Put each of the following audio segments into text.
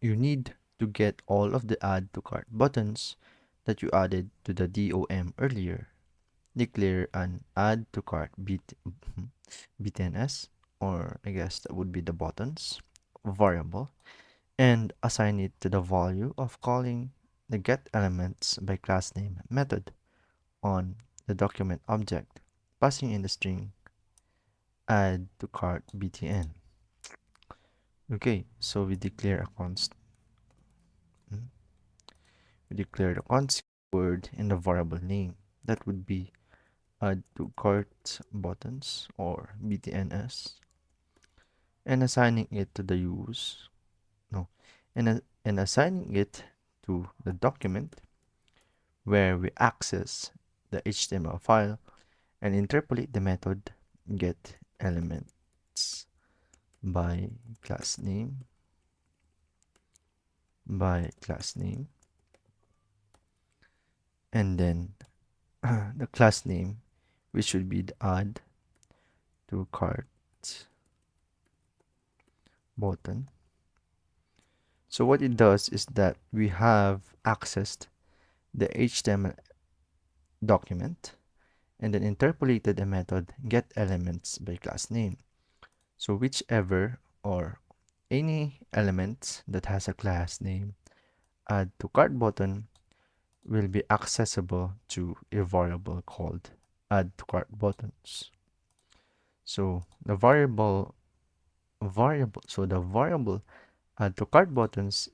you need to get all of the add to cart buttons that you added to the DOM earlier. Declare an add to cart btns, or I guess that would be the buttons variable, and assign it to the value of calling the get elements by class name method on the document object, passing in the string add to cart btn. Okay, so mm, we declare the constant word in the variable name. That would be add to cart buttons, or btns, and assigning it to the use no and assigning it to the document where we access the HTML file and interpolate the method get elements by class name by class name, and then the class name, which should be the add to cart button. So what it does is that we have accessed the HTML document and then interpolated a method get elements by class name. So whichever or any element that has a class name add to cart button will be accessible to a variable called add to cart buttons. So the variable add to cart buttons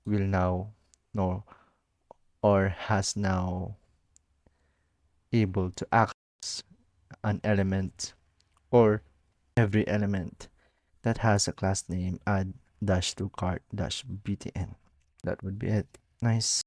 will now know, or has now able to access an element, or every element that has a class name add dash to cart dash btn. That would be it. Nice.